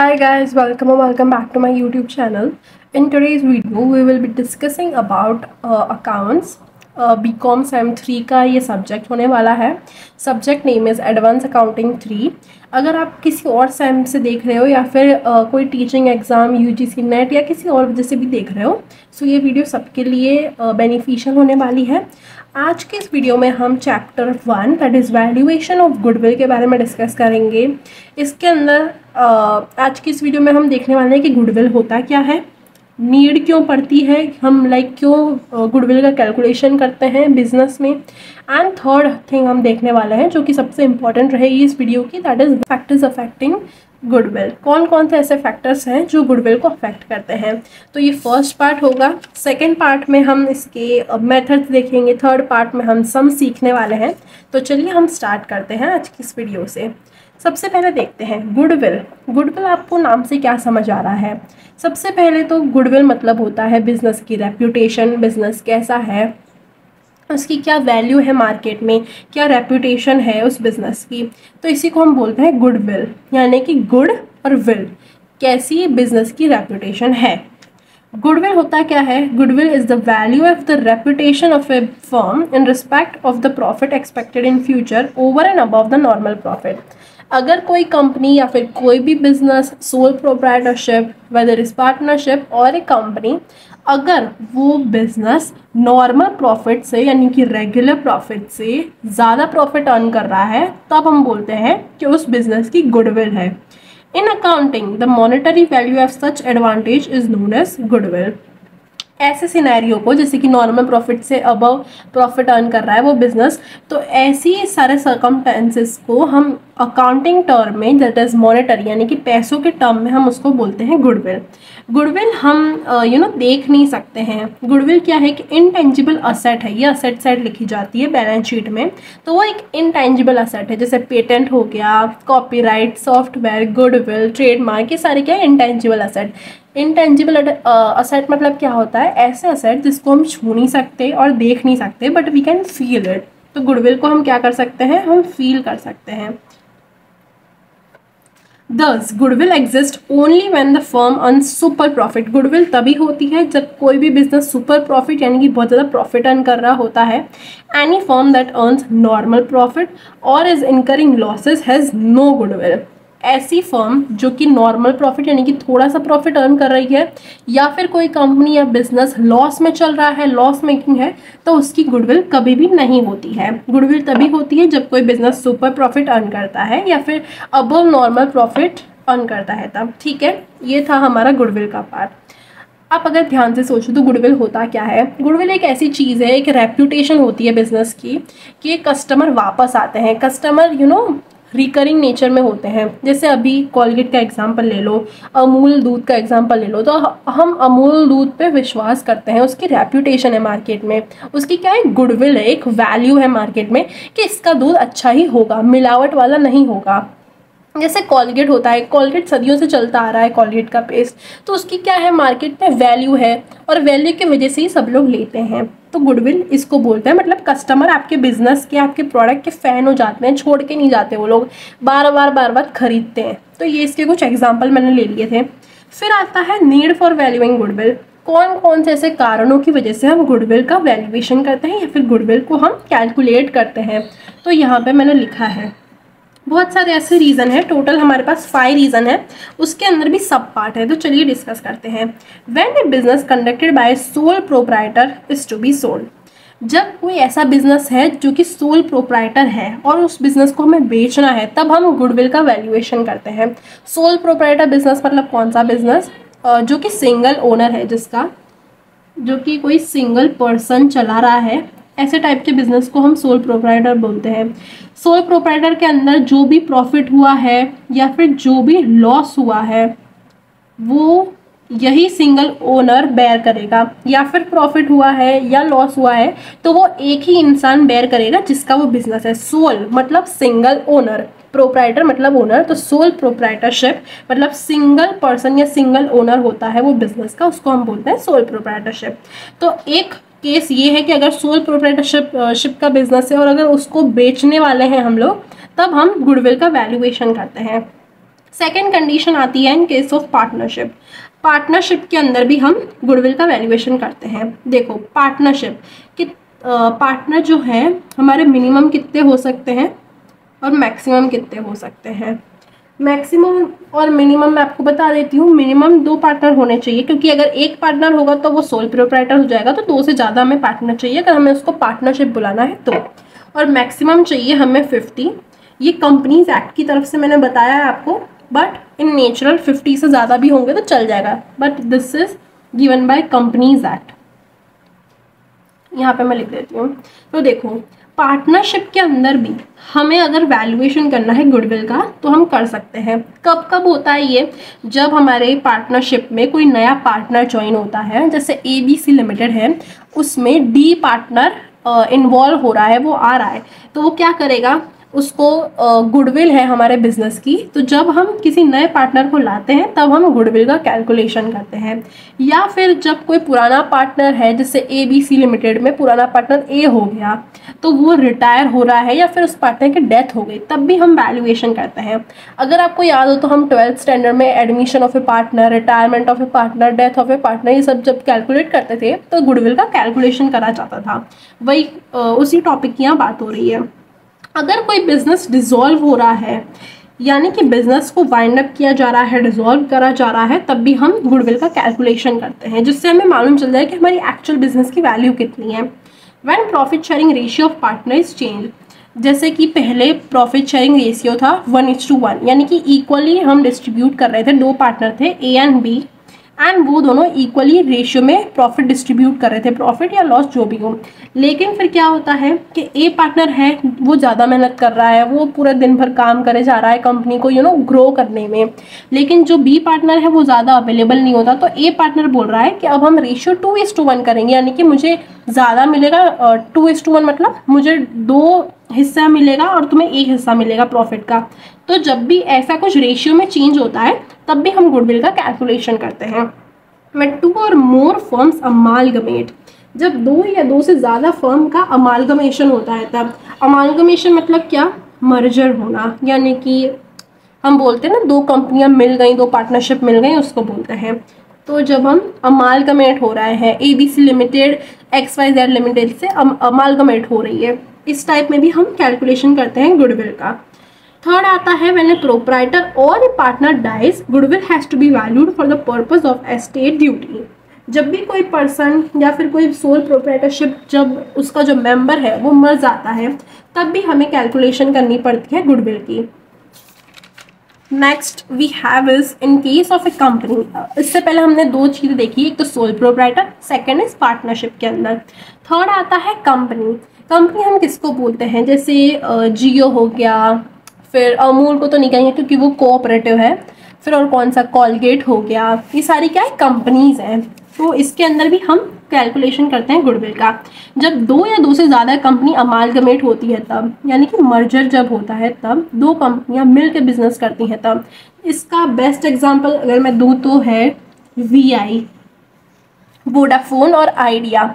Hi guys, welcome back to my YouTube channel. In today's video, we will be discussing about accounts. BCom Sem 3 का ये subject होने वाला है. Subject name is advance accounting 3. अगर आप किसी और सेम से देख रहे हो या फिर कोई टीचिंग एग्ज़ाम UGC नेट या किसी और वजह से भी देख रहे हो, सो ये वीडियो सबके लिए बेनिफिशियल होने वाली है. आज के इस वीडियो में हम chapter 1 that is valuation of goodwill के बारे में डिस्कस करेंगे. इसके अंदर आज की इस वीडियो में हम देखने वाले हैं कि गुडविल होता क्या है, नीड क्यों पड़ती है, हम क्यों गुडविल का कैलकुलेशन करते हैं बिजनेस में. एंड थर्ड थिंग हम देखने वाले हैं जो कि सबसे इंपॉर्टेंट रहेगी इस वीडियो की, that is factors affecting goodwill. कौन कौन से ऐसे फैक्टर्स हैं जो गुडविल को अफेक्ट करते हैं. तो ये फर्स्ट पार्ट होगा. सेकेंड पार्ट में हम इसके मेथड्स देखेंगे. थर्ड पार्ट में हम सम सीखने वाले हैं. तो चलिए हम स्टार्ट करते हैं आज की इस वीडियो से. सबसे पहले देखते हैं गुडविल. गुडविल आपको नाम से क्या समझ आ रहा है. सबसे पहले तो गुडविल मतलब होता है बिजनेस की रेप्यूटेशन. बिजनेस कैसा है, उसकी क्या वैल्यू है मार्केट में, क्या रेप्यूटेशन है उस बिज़नेस की. तो इसी को हम बोलते हैं गुडविल, यानी कि गुड और विल, कैसी बिजनेस की रेप्यूटेशन है. गुडविल होता क्या है. Goodwill is the value of the reputation of a firm in respect of the profit expected in future over and above the normal profit. अगर कोई कंपनी या फिर कोई भी business, sole proprietorship, whether is partnership और एक company, अगर वो बिजनेस नॉर्मल प्रॉफिट से यानी कि रेगुलर प्रॉफिट से ज़्यादा प्रॉफिट अर्न कर रहा है, तब हम बोलते हैं कि उस बिजनेस की गुडविल है. In accounting the monetary value of such advantage is known as goodwill. ऐसे सिनेरियो को, जैसे कि नॉर्मल प्रॉफिट से अबव प्रॉफिट अर्न कर रहा है वो बिजनेस, तो ऐसी सारे सर्कमस्टेंसेस को हम अकाउंटिंग टर्म में, दैट इज़ मॉनेटरी यानी कि पैसों के टर्म में, हम उसको बोलते हैं गुडविल. गुडविल हम देख नहीं सकते हैं. गुडविल क्या है कि इनटेंजिबल असेट है. ये असेट साइड लिखी जाती है बैलेंस शीट में, तो वो एक इनटेंजिबल असेट है. जैसे पेटेंट हो गया, कॉपीराइट, सॉफ्टवेयर, गुडविल, ट्रेडमार्क, ये सारे क्या है, इनटेंजिबल असेट. इनटेंजिबल असेट मतलब क्या होता है, ऐसे असेट जिसको हम छू नहीं सकते और देख नहीं सकते, but we can feel it. तो गुडविल को हम क्या कर सकते हैं, हम फील कर सकते हैं. Thus, goodwill exists only when the firm earns super profit. Goodwill तभी होती है जब कोई भी बिजनेस सुपर प्रॉफिट यानी कि बहुत ज़्यादा प्रॉफिट अर्न कर रहा होता है. Any firm that earns normal profit or is incurring losses has no goodwill. ऐसी फर्म जो कि नॉर्मल प्रॉफिट यानी कि थोड़ा सा प्रॉफिट अर्न कर रही है, या फिर कोई कंपनी या बिजनेस लॉस में चल रहा है, लॉस मेकिंग है, तो उसकी गुडविल कभी भी नहीं होती है. गुडविल तभी होती है जब कोई बिजनेस सुपर प्रॉफिट अर्न करता है या फिर अबव नॉर्मल प्रॉफिट अर्न करता है तब. ठीक है, ये था हमारा गुडविल का पार्ट. आप अगर ध्यान से सोचो तो गुडविल होता क्या है. गुडविल एक ऐसी चीज़ है, एक रेप्यूटेशन होती है बिजनेस की, कि कस्टमर वापस आते हैं. कस्टमर रिकरिंग नेचर में होते हैं. जैसे अभी कोलगेट का एग्जांपल ले लो, अमूल दूध का एग्जांपल ले लो, तो हम अमूल दूध पे विश्वास करते हैं. उसकी रेप्यूटेशन है मार्केट में, उसकी क्या है, गुडविल है, एक वैल्यू है मार्केट में कि इसका दूध अच्छा ही होगा, मिलावट वाला नहीं होगा. जैसे कोलगेट होता है, कोलगेट सदियों से चलता आ रहा है, कोलगेट का पेस्ट, तो उसकी क्या है, मार्केट में वैल्यू है, और वैल्यू की वजह से ही सब लोग लेते हैं. तो गुडविल इसको बोलते हैं. मतलब कस्टमर आपके बिजनेस के, आपके प्रोडक्ट के फ़ैन हो जाते हैं, छोड़ के नहीं जाते वो लोग, बार बार खरीदते हैं. तो ये इसके कुछ एग्जाम्पल मैंने ले लिए थे. फिर आता है नीड फॉर वैल्यूइंग गुडविल. कौन कौन से ऐसे कारणों की वजह से हम गुडविल का वैल्यूएशन करते हैं या फिर गुडविल को हम कैलकुलेट करते हैं. तो यहाँ पर मैंने लिखा है बहुत सारे ऐसे रीज़न है. टोटल हमारे पास 5 रीज़न है, उसके अंदर भी सब पार्ट है. तो चलिए डिस्कस करते हैं. When a business conducted by sole proprietor is to be sold. जब कोई ऐसा बिजनेस है जो कि सोल प्रोप्राइटर है और उस बिजनेस को हमें बेचना है, तब हम गुडविल का वैल्यूएशन करते हैं. सोल प्रोप्राइटर बिजनेस मतलब कौन सा बिजनेस, जो कि सिंगल ओनर है, जिसका जो कि कोई सिंगल पर्सन चला रहा है, ऐसे टाइप के बिजनेस को हम सोल प्रोप्राइटर बोलते हैं. सोल प्रोप्राइटर के अंदर जो भी प्रॉफिट हुआ है या फिर जो भी लॉस हुआ है, वो यही सिंगल ओनर बेयर करेगा. या फिर प्रॉफिट हुआ है या लॉस हुआ है तो वो एक ही इंसान बेयर करेगा जिसका वो बिजनेस है. सोल मतलब सिंगल ओनर, प्रोप्राइटर मतलब ओनर, तो सोल प्रोप्राइटरशिप मतलब सिंगल पर्सन या सिंगल ओनर होता है वो बिजनेस का, उसको हम बोलते हैं सोल प्रोप्राइटरशिप. तो एक केस ये है कि अगर सोल प्रोप्राइटरशिप का बिजनेस है और अगर उसको बेचने वाले हैं हम लोग, तब हम गुडविल का वैल्यूएशन करते हैं. सेकेंड कंडीशन आती है इन केस ऑफ पार्टनरशिप। पार्टनरशिप के अंदर भी हम गुडविल का वैल्यूएशन करते हैं। देखो पार्टनरशिप कि पार्टनर जो है हमारे मिनिमम कितने हो सकते हैं और मैक्सिमम कितने हो सकते हैं। मैक्सिमम और मिनिमम मैं आपको बता देती हूँ। मिनिमम 2 पार्टनर होने चाहिए, क्योंकि अगर एक पार्टनर होगा तो वो सोल प्रोप्राइटर हो जाएगा, तो 2 से ज़्यादा हमें पार्टनर चाहिए अगर हमें उसको पार्टनरशिप बुलाना है तो। और मैक्सिमम चाहिए हमें 50। ये कंपनीज एक्ट की तरफ से मैंने बताया है आपको, बट इन नेचुरल 50 से ज़्यादा भी होंगे तो चल जाएगा, but this is given by companies act. यहाँ पे मैं लिख देती हूँ। तो देखो पार्टनरशिप के अंदर भी हमें अगर वैल्यूएशन करना है गुडविल का तो हम कर सकते हैं। कब कब होता है ये, जब हमारे पार्टनरशिप में कोई नया पार्टनर ज्वाइन होता है, जैसे ABC लिमिटेड है, उसमें D पार्टनर इन्वॉल्व हो रहा है, वो आ रहा है, तो वो क्या करेगा, उसको गुडविल है हमारे बिजनेस की, तो जब हम किसी नए पार्टनर को लाते हैं तब हम गुडविल का कैलकुलेशन करते हैं। या फिर जब कोई पुराना पार्टनर है, जैसे ABC लिमिटेड में पुराना पार्टनर A हो गया तो वो रिटायर हो रहा है या फिर उस पार्टनर की डेथ हो गई, तब भी हम वैल्यूएशन करते हैं। अगर आपको याद हो तो हम 12th स्टैंडर्ड में admission of A partner, retirement of A partner, death of A partner, ये सब जब कैलकुलेट करते थे तो गुडविल का कैलकुलेशन करा जाता था। वही उसी टॉपिक की यहाँ बात हो रही है। अगर कोई बिजनेस डिसॉल्व हो रहा है, यानी कि बिजनेस को वाइंड अप किया जा रहा है, डिसॉल्व करा जा रहा है, तब भी हम गुडविल का कैलकुलेशन करते हैं, जिससे हमें मालूम चल जाए कि हमारी एक्चुअल बिजनेस की वैल्यू कितनी है। When profit sharing ratio of partner is change, जैसे कि पहले प्रॉफिट शेयरिंग रेशियो था 1:1, यानी कि इक्वली हम डिस्ट्रीब्यूट कर रहे थे, 2 पार्टनर थे A एंड B, एंड वो दोनों इक्वली रेशियो में प्रॉफिट डिस्ट्रीब्यूट कर रहे थे, प्रॉफिट या लॉस जो भी हो। लेकिन फिर क्या होता है कि ए पार्टनर है वो ज़्यादा मेहनत कर रहा है, वो पूरा दिन भर काम करे जा रहा है कंपनी को ग्रो करने में, लेकिन जो बी पार्टनर है वो ज़्यादा अवेलेबल नहीं होता, तो ए पार्टनर बोल रहा है कि अब हम रेशियो 2:1 करेंगे, यानी कि मुझे ज़्यादा मिलेगा। 2:1 मतलब मुझे 2 हिस्सा मिलेगा और तुम्हें 1 हिस्सा मिलेगा प्रॉफिट का। तो जब भी ऐसा कुछ रेशियो में चेंज होता है तब भी हम गुडविल का कैलकुलेशन करते हैं। When 2 or more firms amalgamate, जब 2 या 2 से ज़्यादा फर्म का अमालगमेशन होता है, तब अमालगमेशन मतलब क्या, मर्जर होना, यानी कि हम बोलते हैं ना 2 कंपनियां मिल गई, 2 पार्टनरशिप मिल गई, उसको बोलते हैं। तो जब हम अमालगमेट हो रहे हैं, ABC लिमिटेड XYZ लिमिटेड से अमालगमेट हो रही है, इस टाइप में भी हम कैलकुलेशन करते हैं गुडविल का। थर्ड आता है व्हेन ए प्रोप्राइटर और a partner dies, goodwill has to be valued for the purpose of estate duty. जब भी कोई पर्सन या फिर कोई सोल प्रोप्राइटरशिप, जब उसका जो मेंबर है वो मर जाता है, तब भी हमें कैलकुलेशन करनी पड़ती है गुडविल की। Next we have is in case of a company. इससे पहले हमने 2 चीज़ें देखी, एक तो sole proprietor, second is partnership के अंदर। थर्ड आता है कंपनी। कंपनी हम किसको बोलते हैं, जैसे जियो हो गया, फिर अमूल को तो नहीं कहेंगे क्योंकि वो कोऑपरेटिव है, फिर और कौन सा, कॉलगेट हो गया, ये सारी क्या है, कंपनीज हैं। तो इसके अंदर भी हम कैलकुलेशन करते हैं गुडविल का। जब 2 या 2 से ज़्यादा कंपनी अमालगमेट होती है तब, यानी कि मर्जर जब होता है तब 2 कंपनियां मिल के बिजनेस करती हैं तब। इसका बेस्ट एग्जांपल अगर मैं दूँ तो है VI, वोडाफोन और आइडिया,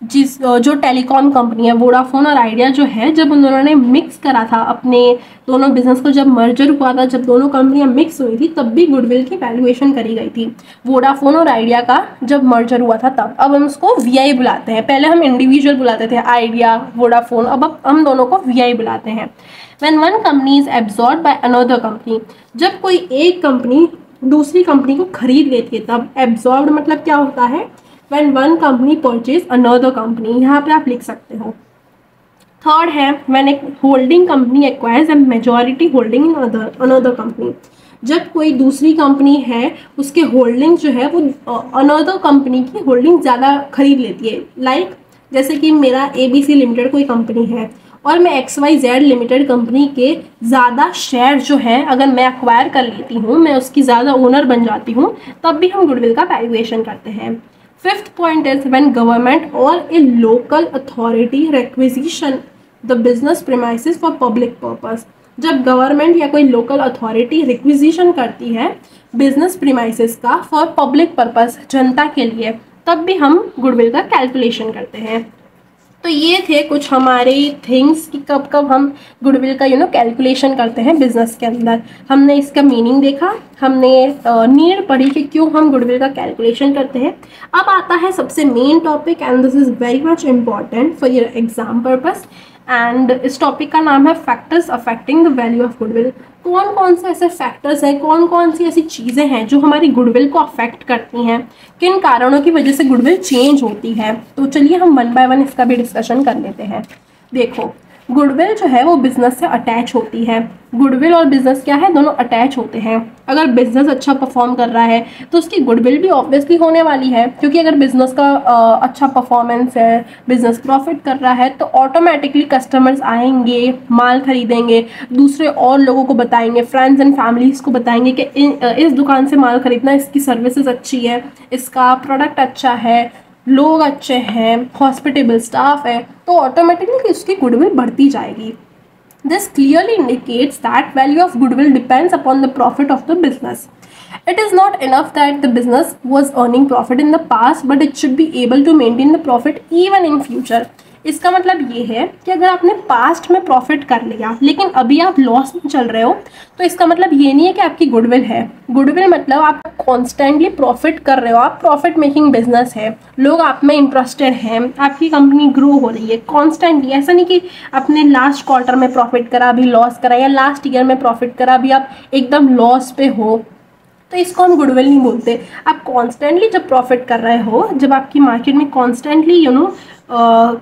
जो टेलीकॉम कंपनी है, वोडाफोन और आइडिया जो है, जब उन दोनों ने मिक्स करा था अपने दोनों बिजनेस को, जब मर्जर हुआ था, जब दोनों कंपनियां मिक्स हुई थी, तब भी गुडविल की वैल्यूएशन करी गई थी। वोडाफोन और आइडिया का जब मर्जर हुआ था तब। अब हम उसको VI बुलाते हैं, पहले हम इंडिविजुअल बुलाते थे आइडिया, वोडाफोन, अब हम दोनों को VI बुलाते हैं। When one company is absorbed by another company, जब कोई एक कंपनी दूसरी कंपनी को खरीद लेती है तब। एब्जॉर्ब्ड मतलब क्या होता है, when one company purchase another company, यहाँ पे आप लिख सकते हो। थर्ड है when a holding company acquires a majority holding in another company, जब कोई दूसरी कंपनी है उसके होल्डिंग जो है वो अनदर कंपनी की होल्डिंग ज़्यादा खरीद लेती है। लाइक जैसे कि मेरा ABC लिमिटेड कोई कंपनी है और मैं XYZ लिमिटेड कंपनी के ज़्यादा शेयर जो है अगर मैं एक्वायर कर लेती हूँ, मैं उसकी ज़्यादा ओनर बन जाती हूँ, तब भी हम गुडविल का वैल्यूएशन करते हैं। Fifth point is when government और a local authority requisition the business premises for public purpose, जब गवर्नमेंट या कोई लोकल अथॉरिटी रिक्विजिशन करती है बिजनेस प्रीमाइसेस का फॉर पब्लिक पर्पस, जनता के लिए, तब भी हम गुडविल का कैलकुलेशन करते हैं। तो ये थे कुछ हमारे थिंग्स कि कब कब हम गुडविल का कैलकुलेशन करते हैं बिजनेस के अंदर। हमने इसका मीनिंग देखा, हमने नीड पढ़ी कि क्यों हम गुडविल का कैलकुलेशन करते हैं। अब आता है सबसे main topic, and this is very much important for your exam purpose. And इस टॉपिक का नाम है factors affecting the value of goodwill. कौन कौन से ऐसे फैक्टर्स हैं, कौन कौन सी ऐसी चीज़ें हैं जो हमारी गुडविल को अफेक्ट करती हैं, किन कारणों की वजह से गुडविल चेंज होती है। तो चलिए हम वन बाय वन इसका भी डिस्कशन कर लेते हैं। देखो, गुडविल जो है वो बिजनेस से अटैच होती है। गुडविल और बिजनेस क्या है, दोनों अटैच होते हैं। अगर बिजनेस अच्छा परफॉर्म कर रहा है तो उसकी गुडविल भी ऑब्वियसली होने वाली है, क्योंकि अगर बिजनेस का अच्छा परफॉर्मेंस है, बिजनेस प्रॉफिट कर रहा है, तो ऑटोमेटिकली कस्टमर्स आएंगे, माल खरीदेंगे, दूसरे और लोगों को बताएंगे, फ्रेंड्स एंड फैमिलीज को बताएंगे कि इस दुकान से माल खरीदना, इसकी सर्विसेज अच्छी है, इसका प्रोडक्ट अच्छा है, लोग अच्छे हैं, हॉस्पिटेबल स्टाफ है, तो ऑटोमेटिकली उसकी गुडविल बढ़ती जाएगी। This clearly indicates that value of goodwill depends upon the profit of the business. It is not enough that the business was earning profit in the past, but it should be able to maintain the profit even in future. इसका मतलब ये है कि अगर आपने past में profit कर लिया लेकिन अभी आप लॉस में चल रहे हो, तो इसका मतलब ये नहीं है कि आपकी गुडविल है। गुडविल मतलब आप कॉन्स्टेंटली प्रॉफिट कर रहे हो, आप प्रॉफिट मेकिंग बिजनेस है, लोग आप में इंटरेस्टेड हैं, आपकी कंपनी ग्रो हो रही है कॉन्स्टेंटली। ऐसा नहीं कि आपने लास्ट क्वार्टर में प्रॉफिट करा अभी लॉस करा, या लास्ट ईयर में प्रॉफिट करा अभी आप एकदम लॉस पे हो, तो इसको हम गुडविल नहीं बोलते। आप कॉन्स्टेंटली जब प्रॉफिट कर रहे हो, जब आपकी मार्केट में कॉन्स्टेंटली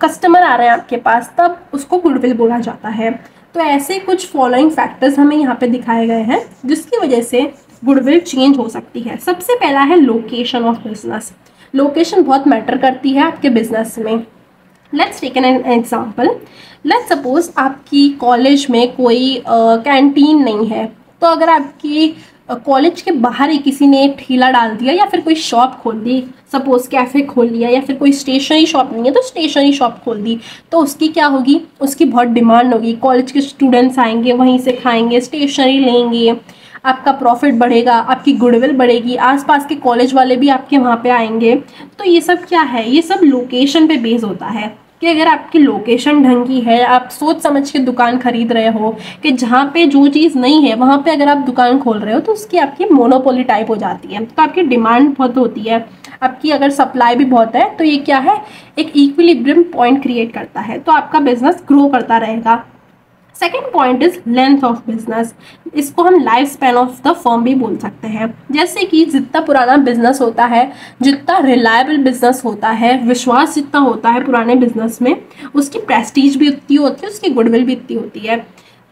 कस्टमर आ रहे हैं आपके पास, तब उसको गुडविल बोला जाता है। तो ऐसे कुछ फॉलोइंग फैक्टर्स हमें यहाँ पे दिखाए गए हैं जिसकी वजह से गुडविल चेंज हो सकती है। सबसे पहला है लोकेशन ऑफ बिजनेस। लोकेशन बहुत मैटर करती है आपके बिजनेस में। Let's take an example. Let's suppose आपकी कॉलेज में कोई कैंटीन नहीं है, तो अगर आपकी कॉलेज के बाहर ही किसी ने ठेला डाल दिया या फिर कोई शॉप खोल दी, सपोज कैफ़े खोल लिया, या फिर कोई स्टेशनरी शॉप नहीं है तो स्टेशनरी शॉप खोल दी, तो उसकी क्या होगी, उसकी बहुत डिमांड होगी। कॉलेज के स्टूडेंट्स आएंगे, वहीं से खाएंगे, स्टेशनरी लेंगे, आपका प्रॉफिट बढ़ेगा, आपकी गुडविल बढ़ेगी, आसपास के कॉलेज वाले भी आपके वहाँ पे आएंगे। तो ये सब क्या है, ये सब लोकेशन पे बेस होता है कि अगर आपकी लोकेशन ढंग की है, आप सोच समझ के दुकान खरीद रहे हो, कि जहाँ पे जो चीज़ नहीं है वहाँ पे अगर आप दुकान खोल रहे हो तो उसकी आपकी मोनोपोली टाइप हो जाती है, तो आपकी डिमांड बहुत होती है, आपकी अगर सप्लाई भी बहुत है, तो ये क्या है, एक इक्विलिब्रियम पॉइंट क्रिएट करता है, तो आपका बिजनेस ग्रो करता रहेगा। Second point is length of business. इसको हम life span of the firm भी बोल सकते हैं। जैसे कि जितना पुराना बिजनेस होता है, जितना रिलायबल बिजनेस होता है, विश्वास जितना होता है पुराने बिजनेस में, उसकी प्रेस्टीज भी उतनी होती है, उसकी गुडविल भी इतनी होती है।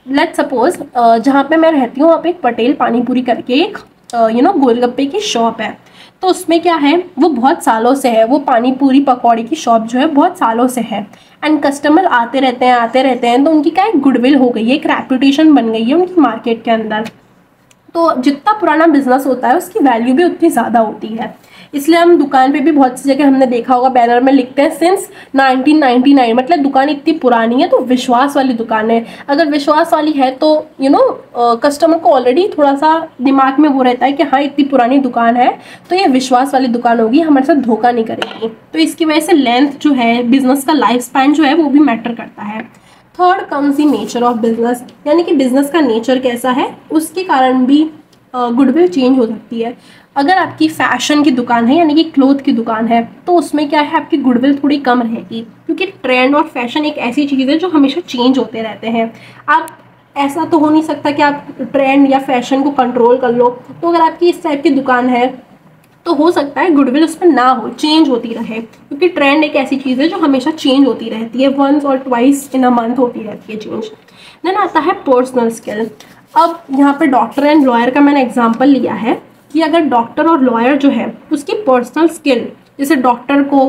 लेट्स सपोज जहाँ पे मैं रहती हूँ वहाँ पे एक पटेल पानीपुरी करके एक गोलगप्पे की शॉप है। तो उसमें क्या है, वो बहुत सालों से है, वो पानी पूरी पकौड़ी की शॉप जो है बहुत सालों से है, एंड कस्टमर आते रहते हैं, तो उनकी क्या एक गुडविल हो गई है, एक रेपुटेशन बन गई है उनकी मार्केट के अंदर। तो जितना पुराना बिजनेस होता है उसकी वैल्यू भी उतनी ज़्यादा होती है। इसलिए हम दुकान पे भी बहुत सी जगह हमने देखा होगा बैनर में लिखते हैं सिंस 1999, मतलब दुकान इतनी पुरानी है तो विश्वास वाली दुकान है। अगर विश्वास वाली है तो कस्टमर को ऑलरेडी थोड़ा सा दिमाग में वो रहता है कि हाँ इतनी पुरानी दुकान है तो ये विश्वास वाली दुकान होगी, हमारे साथ धोखा नहीं करेगी। तो इसकी वजह से लेंथ जो है, बिजनेस का लाइफ स्पैन जो है वो भी मैटर करता है। Third comes the nature of business, यानी कि बिजनेस का नेचर कैसा है उसके कारण भी गुडविल चेंज हो सकती है। अगर आपकी फैशन की दुकान है यानी कि क्लोथ की दुकान है तो उसमें क्या है, आपकी गुडविल थोड़ी कम रहेगी, क्योंकि ट्रेंड और फैशन एक ऐसी चीज़ है जो हमेशा चेंज होते रहते हैं। आप ऐसा तो हो नहीं सकता कि आप ट्रेंड या फैशन को कंट्रोल कर लो। तो अगर आपकी इस टाइप की दुकान है तो हो सकता है गुडविल उस पर ना हो, चेंज होती रहे, क्योंकि ट्रेंड एक ऐसी चीज़ है जो हमेशा चेंज होती रहती है, वंस और ट्वाइस इन अ मंथ होती रहती है चेंज। देन आता है पर्सनल स्किल। अब यहाँ पे डॉक्टर एंड लॉयर का मैंने एग्जांपल लिया है कि अगर डॉक्टर और लॉयर जो है उसकी पर्सनल स्किल, जैसे डॉक्टर को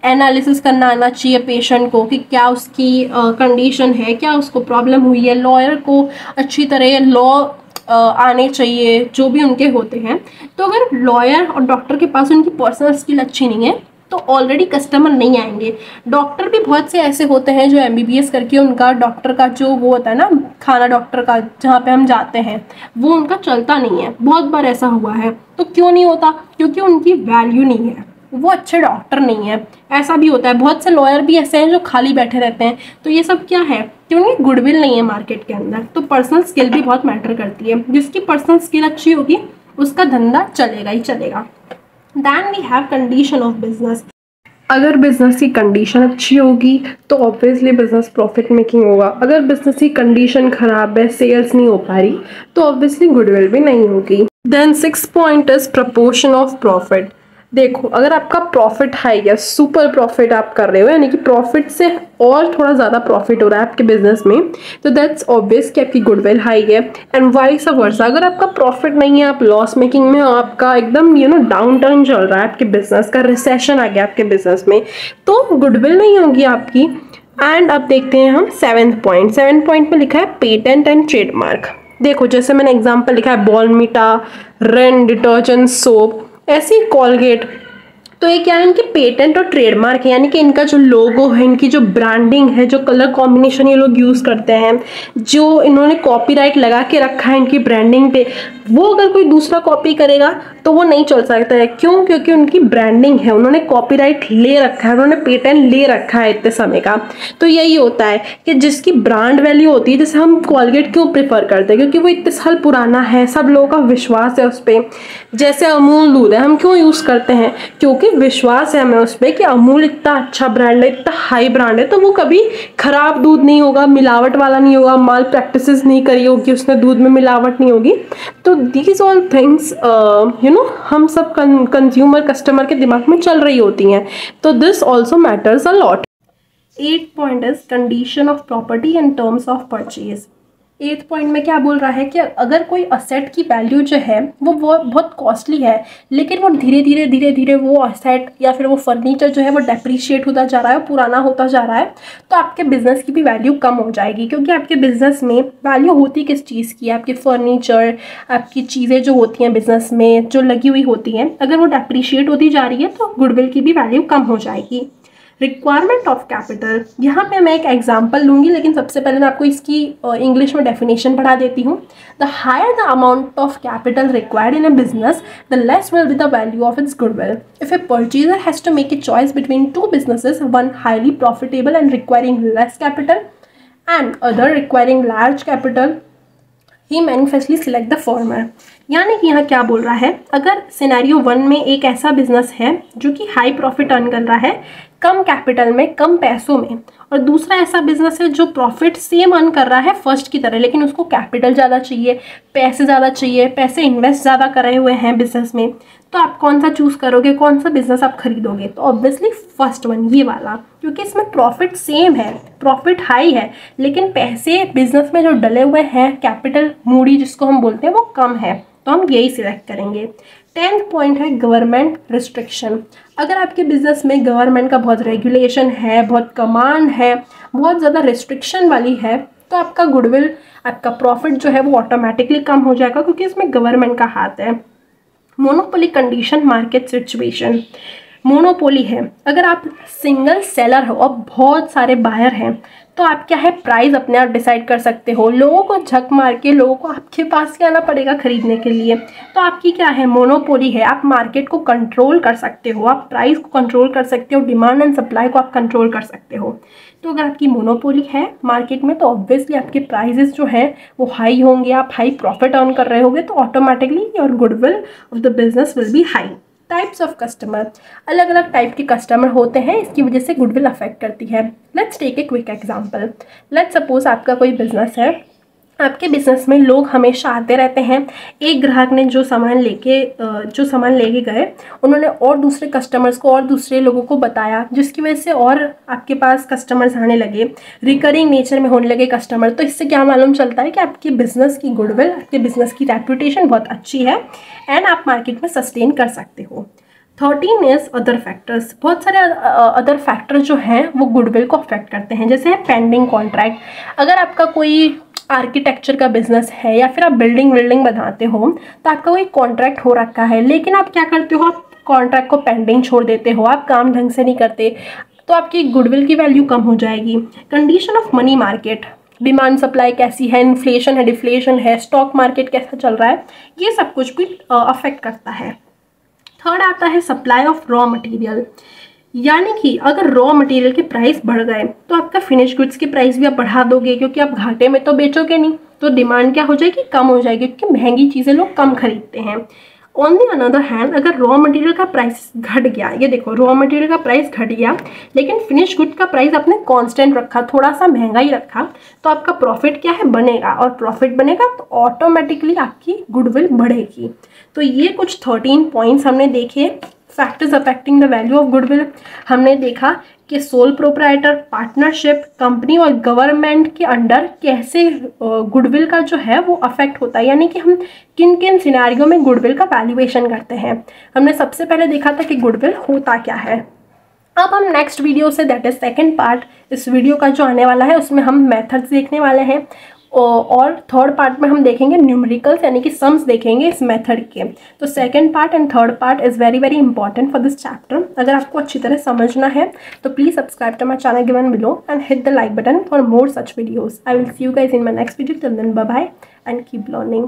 एनालिसिस करना आना चाहिए पेशेंट को कि क्या उसकी कंडीशन है, क्या उसको प्रॉब्लम हुई है, लॉयर को अच्छी तरह लॉ आने चाहिए जो भी उनके होते हैं। तो अगर लॉयर और डॉक्टर के पास उनकी पर्सनल स्किल अच्छी नहीं है तो ऑलरेडी कस्टमर नहीं आएंगे। डॉक्टर भी बहुत से ऐसे होते हैं जो MBBS करके उनका डॉक्टर का जो वो होता है ना, खाना डॉक्टर का जहाँ पे हम जाते हैं, वो उनका चलता नहीं है। बहुत बार ऐसा हुआ है। तो क्यों नहीं होता? क्योंकि उनकी वैल्यू नहीं है। वो अच्छे डॉक्टर नहीं है। ऐसा भी होता है, बहुत से लॉयर भी ऐसे हैं जो खाली बैठे रहते हैं। तो ये सब क्या है कि उनकी गुडविल नहीं है मार्केट के अंदर। तो पर्सनल स्किल भी बहुत मैटर करती है। जिसकी पर्सनल स्किल अच्छी होगी उसका धंधा चलेगा ही चलेगा। Then we have condition of business. अगर बिजनेस की कंडीशन अच्छी होगी तो ऑब्वियसली बिजनेस प्रॉफिट मेकिंग होगा। अगर बिजनेस की कंडीशन खराब है, सेल्स नहीं हो पा रही, तो ऑब्वियसली गुडविल भी नहीं होगी। Then 6 point is proportion of profit. देखो, अगर आपका प्रॉफिट हाई है, सुपर प्रॉफिट आप कर रहे हो, यानी कि प्रॉफिट से और थोड़ा ज़्यादा प्रॉफिट हो रहा है आपके बिजनेस में, तो दैट्स ऑब्वियस कि आपकी गुडविल हाई है। एंड वाइस वर्सा, अगर आपका प्रॉफिट नहीं है, आप लॉस मेकिंग में, आपका एकदम डाउन टर्न चल रहा है आपके बिजनेस का, रिसेशन आ गया आपके बिजनेस में, तो गुडविल नहीं होगी आपकी। एंड अब देखते हैं हम 7th पॉइंट। 7th पॉइंट में लिखा है पेटेंट एंड ट्रेडमार्क। देखो, जैसे मैंने एग्जाम्पल लिखा है बॉर्नवीटा, रेन डिटर्जेंट सोप, ऐसी कोलगेट, तो ये क्या है, इनके पेटेंट और ट्रेडमार्क है, यानी कि इनका जो लोगो है, इनकी जो ब्रांडिंग है, जो कलर कॉम्बिनेशन ये लोग यूज़ करते हैं, जो इन्होंने कॉपीराइट लगा के रखा है इनकी ब्रांडिंग पे, वो अगर कोई दूसरा कॉपी करेगा तो वो नहीं चल सकता है। क्यों? क्योंकि उनकी ब्रांडिंग है, उन्होंने कॉपीराइट ले रखा है, उन्होंने पेटेंट ले रखा है इतने समय का। तो यही होता है कि जिसकी ब्रांड वैल्यू होती है, जैसे हम कोलगेट क्यों प्रेफर करते हैं, क्योंकि वो इतने साल पुराना है, सब लोगों का विश्वास है उस पर। जैसे अमूल दूध है, हम क्यों यूज़ करते हैं? क्योंकि विश्वास है हमें उस पर कि अमूल इतना अच्छा ब्रांड है, इतना हाई ब्रांड है, तो वो कभी खराब दूध नहीं होगा, मिलावट वाला नहीं होगा, माल प्रैक्टिसेस नहीं करी होगी उसने, दूध में मिलावट नहीं होगी। तो दीज ऑल थिंग्स हम सब कंज्यूमर कस्टमर के दिमाग में चल रही होती हैं। तो this also matters a lot. 8th point is condition of property and terms of purchase. 8th point में क्या बोल रहा है कि अगर कोई असेट की वैल्यू जो है वो बहुत कॉस्टली है, लेकिन वो धीरे धीरे वो असेट या फिर वो फर्नीचर जो है वो डेप्रीशिएट होता जा रहा है, पुराना होता जा रहा है, तो आपके बिजनेस की भी वैल्यू कम हो जाएगी। क्योंकि आपके बिजनेस में वैल्यू होती किस चीज़ की? आपके फर्नीचर, आपकी चीज़ें जो होती हैं बिजनेस में जो लगी हुई होती हैं, अगर वो डेप्रीशिएट होती जा रही है तो गुडविल की भी वैल्यू कम हो जाएगी। रिक्वायरमेंट ऑफ कैपिटल, यहाँ पे मैं एक एग्जांपल लूँगी, लेकिन सबसे पहले मैं आपको इसकी इंग्लिश में डेफिनेशन पढ़ा देती हूँ। The higher the amount of capital required in a business, the less will be the value of its goodwill. If a purchaser has to make a choice between two businesses, one highly profitable and requiring less capital and other requiring large capital, he manifestly select the former. यानी कि यहाँ क्या बोल रहा है, अगर scenario 1 में एक ऐसा बिजनेस है जो कि हाई प्रॉफिट अर्न कर रहा है कम कैपिटल में, कम पैसों में, और दूसरा ऐसा बिजनेस है जो प्रॉफिट सेम अर्न कर रहा है फर्स्ट की तरह, लेकिन उसको कैपिटल ज़्यादा चाहिए, पैसे ज़्यादा चाहिए, पैसे इन्वेस्ट ज़्यादा करे हुए हैं बिजनेस में, तो आप कौन सा चूज़ करोगे, कौन सा बिजनेस आप खरीदोगे? तो ऑब्वियसली फर्स्ट वन, ये वाला, क्योंकि इसमें प्रॉफिट सेम है, प्रॉफिट हाई है, लेकिन पैसे बिजनेस में जो डले हुए हैं, कैपिटल मूडी जिसको हम बोलते हैं, वो कम है, तो हम यही सिलेक्ट करेंगे। 10th पॉइंट है गवर्नमेंट रिस्ट्रिक्शन। अगर आपके बिजनेस में गवर्नमेंट का बहुत रेगुलेशन है, बहुत कमांड है, बहुत ज़्यादा रिस्ट्रिक्शन वाली है, तो आपका गुडविल, आपका प्रॉफिट जो है वो ऑटोमेटिकली कम हो जाएगा, क्योंकि इसमें गवर्नमेंट का हाथ है। Monopoly condition, market situation, monopoly है, अगर आप सिंगल सेलर हो और बहुत सारे बायर हैं, तो आप क्या है, प्राइस अपने आप डिसाइड कर सकते हो, लोगों को झक मार के लोगों को आपके पास के आना पड़ेगा खरीदने के लिए। तो आपकी क्या है, मोनोपोली है, आप मार्केट को कंट्रोल कर सकते हो, आप प्राइस को कंट्रोल कर सकते हो, डिमांड एंड सप्लाई को आप कंट्रोल कर सकते हो। तो अगर आपकी मोनोपोली है मार्केट में, तो ऑब्वियसली आपके प्राइजेस जो हैं वो हाई होंगे, आप हाई प्रॉफिट अर्न कर रहे होगे, तो automatically your goodwill of the business will be high. Types of customer, अलग अलग टाइप के कस्टमर होते हैं, इसकी वजह से गुडविल अफेक्ट करती है। Let's take a quick example. Let's suppose आपका कोई बिजनेस है, आपके बिजनेस में लोग हमेशा आते रहते हैं, एक ग्राहक ने जो सामान लेके गए, उन्होंने और दूसरे कस्टमर्स को और दूसरे लोगों को बताया, जिसकी वजह से और आपके पास कस्टमर्स आने लगे, रिकरिंग नेचर में होने लगे कस्टमर। तो इससे क्या मालूम चलता है कि आपके बिजनेस की गुडविल, आपके बिजनेस की रेपुटेशन बहुत अच्छी है एंड आप मार्केट में सस्टेन कर सकते हो। 13 इज अदर फैक्टर्स। बहुत सारे अदर फैक्टर्स जो हैं वो गुडविल को अफेक्ट करते हैं, जैसे पेंडिंग कॉन्ट्रैक्ट। अगर आपका कोई आर्किटेक्चर का बिजनेस है या फिर आप बिल्डिंग बनाते हो, तो आपका कोई कॉन्ट्रैक्ट हो रखा है, लेकिन आप क्या करते हो, आप कॉन्ट्रैक्ट को पेंडिंग छोड़ देते हो, आप काम ढंग से नहीं करते, तो आपकी गुडविल की वैल्यू कम हो जाएगी। Condition of money market, demand supply कैसी है, इन्फ्लेशन है, डिफ्लेशन है, स्टॉक मार्केट कैसा चल रहा है, ये सब कुछ भी अफेक्ट करता है। थर्ड आता है सप्लाई ऑफ रॉ मटेरियल, यानी कि अगर रॉ मटेरियल के प्राइस बढ़ गए तो आपका फिनिश गुड्स के प्राइस भी आप बढ़ा दोगे, क्योंकि आप घाटे में तो बेचोगे नहीं, तो डिमांड क्या हो जाएगी, कम हो जाएगी, क्योंकि महंगी चीज़ें लोग कम खरीदते हैं। ऑन दी अनदर हैंड अगर रॉ मटेरियल का प्राइस घट गया, ये देखो रॉ मटेरियल का प्राइस घट गया लेकिन फिनिश गुड का प्राइस आपने कांस्टेंट रखा, थोड़ा सा महंगा ही रखा, तो आपका प्रॉफिट क्या है, बनेगा, और प्रॉफिट बनेगा तो ऑटोमेटिकली आपकी गुडविल बढ़ेगी। तो ये कुछ 13 पॉइंट्स हमने देखे, factors affecting the value of goodwill. हमने देखा कि सोल प्रोप्राइटर, पार्टनरशिप, कंपनी और गवर्नमेंट के अंडर कैसे गुडविल का जो है वो अफेक्ट होता है, यानी कि हम किन किन सिनेरियो में गुडविल का वैल्यूएशन करते हैं। हमने सबसे पहले देखा था कि गुडविल होता क्या है। अब हम नेक्स्ट वीडियो से, दैट इज सेकंड पार्ट इस वीडियो का जो आने वाला है, उसमें हम मेथड्स देखने वाले हैं, और थर्ड पार्ट में हम देखेंगे न्यूमेरिकल्स यानी कि सम्स देखेंगे इस मेथड के। तो second part and third part is very very important for this chapter. अगर आपको अच्छी तरह समझना है तो please subscribe to my channel given below and hit the like button for more such videos. I will see you guys in my next video. Till then bye bye and keep learning.